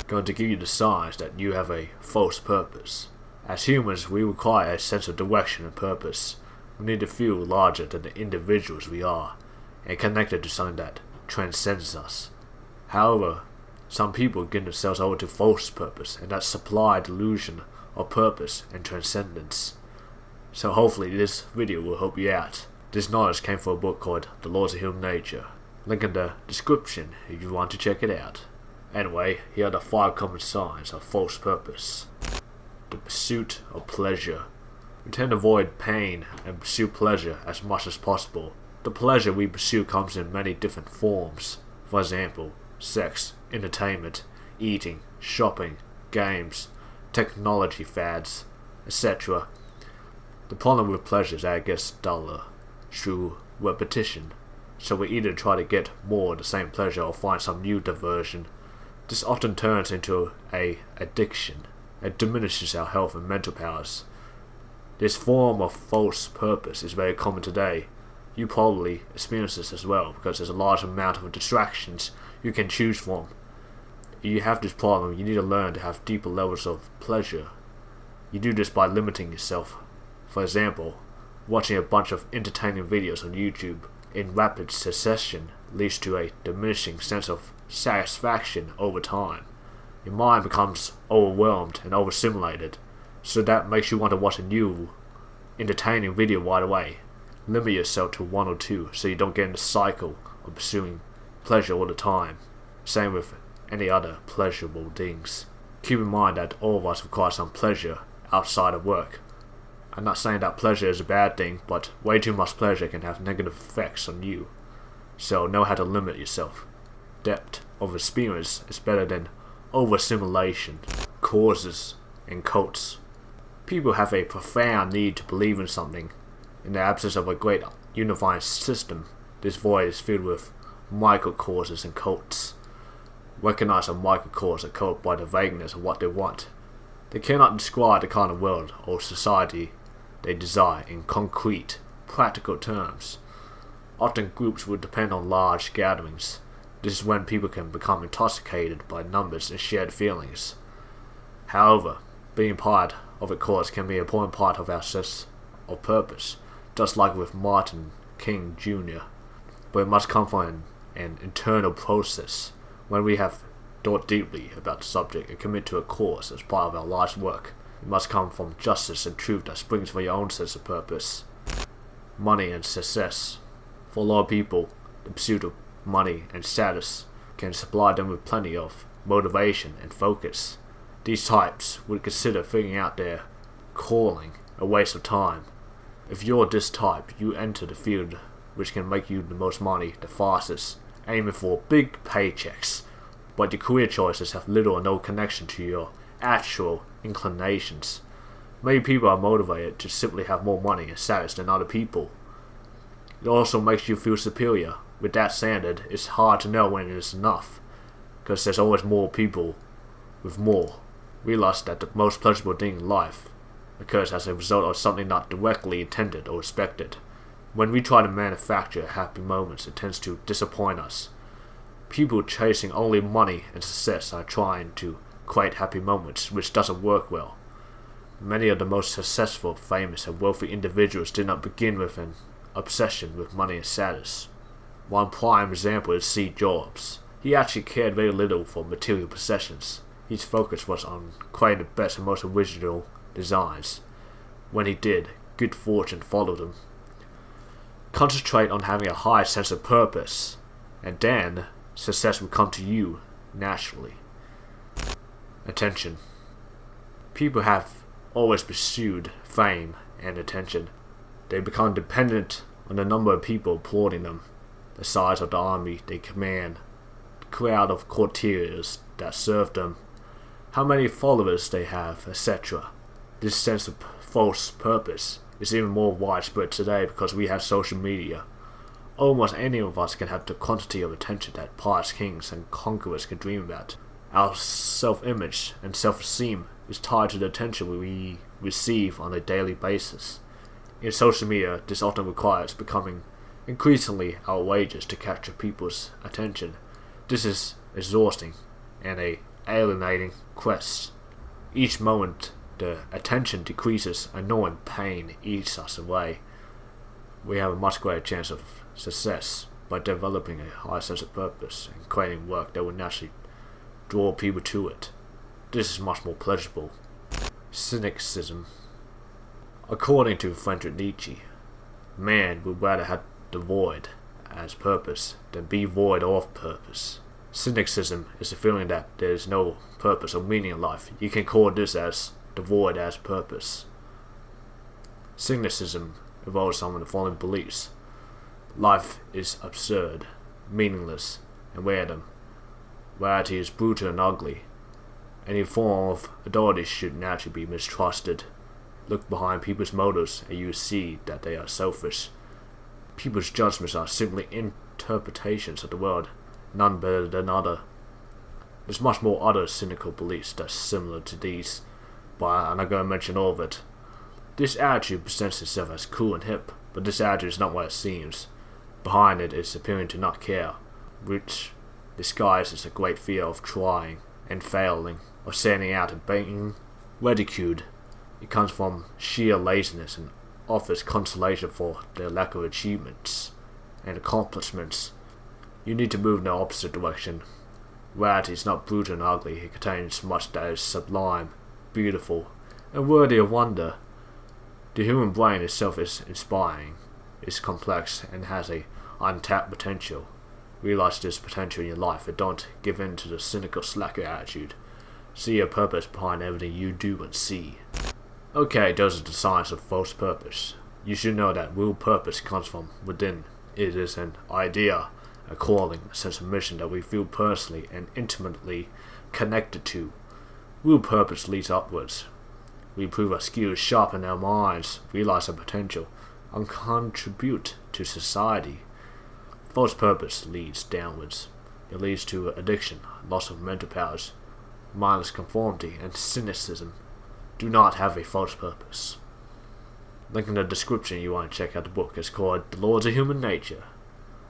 going to give you the signs that you have a false purpose. As humans, we require a sense of direction and purpose. We need to feel larger than the individuals we are, and connected to something that transcends us. However, some people give themselves over to false purpose, and that supply delusion of purpose and transcendence. So hopefully this video will help you out. This knowledge came from a book called The Laws of Human Nature. Link in the description if you want to check it out. Anyway, here are the 5 common signs of false purpose. The pursuit of pleasure. We tend to avoid pain and pursue pleasure as much as possible. The pleasure we pursue comes in many different forms. For example, sex, entertainment, eating, shopping, games, technology fads, etc. The problem with pleasure is that it gets duller through repetition, so we either try to get more of the same pleasure or find some new diversion. This often turns into an addiction. It diminishes our health and mental powers. This form of false purpose is very common today. You probably experience this as well because there's a large amount of distractions you can choose from. If you have this problem, you need to learn to have deeper levels of pleasure. You do this by limiting yourself. For example, watching a bunch of entertaining videos on YouTube in rapid succession leads to a diminishing sense of satisfaction over time. Your mind becomes overwhelmed and overstimulated, so that makes you want to watch a new entertaining video right away. Limit yourself to 1 or 2 so you don't get in the cycle of pursuing pleasure all the time. Same with any other pleasurable things. Keep in mind that all of us require some pleasure outside of work. I'm not saying that pleasure is a bad thing, but way too much pleasure can have negative effects on you. So know how to limit yourself. Depth of experience is better than overstimulation. Causes and cults. People have a profound need to believe in something. In the absence of a great unifying system, this void is filled with micro-causes and cults. Recognize a micro-cause a cult by the vagueness of what they want. They cannot describe the kind of world or society they desire in concrete, practical terms. Often groups will depend on large gatherings. This is when people can become intoxicated by numbers and shared feelings. However, being part of a cause can be an important part of our sense of purpose, just like with Martin King Jr. But it must come from an internal process. When we have thought deeply about the subject and commit to a cause as part of our life's work, it must come from justice and truth that springs from your own sense of purpose. Money and success. For a lot of people, the pursuit of money and status can supply them with plenty of motivation and focus. These types would consider figuring out their calling a waste of time. If you're this type, you enter the field which can make you the most money the fastest, aiming for big paychecks, but your career choices have little or no connection to your actual inclinations. Many people are motivated to simply have more money and status than other people. It also makes you feel superior. With that standard, it's hard to know when it is enough, because there's always more people with more. Realize that the most pleasurable thing in life occurs as a result of something not directly intended or expected. When we try to manufacture happy moments, it tends to disappoint us. People chasing only money and success are trying to create happy moments, which doesn't work well. Many of the most successful, famous, and wealthy individuals did not begin with an obsession with money and status. One prime example is Steve Jobs. He actually cared very little for material possessions. His focus was on creating the best and most original designs. When he did, good fortune followed him. Concentrate on having a high sense of purpose, and then success will come to you naturally. Attention. People have always pursued fame and attention. They become dependent on the number of people applauding them, the size of the army they command, the crowd of courtiers that serve them, how many followers they have, etc. This sense of false purpose is even more widespread today because we have social media. Almost any of us can have the quantity of attention that pious kings and conquerors can dream about. Our self-image and self-esteem is tied to the attention we receive on a daily basis. In social media, this often requires becoming increasingly outrageous to capture people's attention. This is exhausting and a alienating quest. Each moment the attention decreases, annoying pain eats us away. We have a much greater chance of success by developing a high sense of purpose and creating work that will naturally draw people to it. This is much more pleasurable. Cynicism. According to Friedrich Nietzsche, man would rather have the void as purpose than be void of purpose. Cynicism is the feeling that there is no purpose or meaning in life. You can call this as the void as purpose. Cynicism involves some of the following beliefs. Life is absurd, meaningless, and random. Reality is brutal and ugly. Any form of authority should naturally be mistrusted. Look behind people's motives and you see that they are selfish. People's judgments are simply interpretations of the world, none better than other. There's much more other cynical beliefs that's similar to these, but I'm not going to mention all of it. This attitude presents itself as cool and hip, but this attitude is not what it seems. Behind it is appearing to not care, which disguises a great fear of trying and failing, of standing out and being ridiculed. It comes from sheer laziness and offers consolation for their lack of achievements and accomplishments. You need to move in the opposite direction. Reality is not brutal and ugly. It contains much that is sublime, beautiful, and worthy of wonder. The human brain itself is inspiring, is complex, and has a untapped potential. Realize this potential in your life and don't give in to the cynical slacker attitude. See your purpose behind everything you do and see. Okay, those are the signs of false purpose. You should know that real purpose comes from within. It is an idea, a calling, a sense of mission that we feel personally and intimately connected to. Real purpose leads upwards. We improve our skills, sharpen our minds, realize our potential, and contribute to society. False purpose leads downwards. It leads to addiction, loss of mental powers, mindless conformity, and cynicism. Do not have a false purpose. Link in the description. You want to check out the book. It's called The Laws of Human Nature.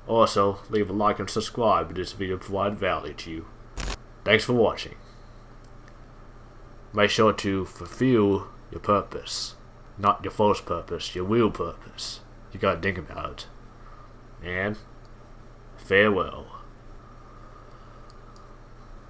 Also, leave a like and subscribe if this video provided value to you. Thanks for watching. Make sure to fulfill your purpose. Not your false purpose, your real purpose. You gotta think about it. And farewell.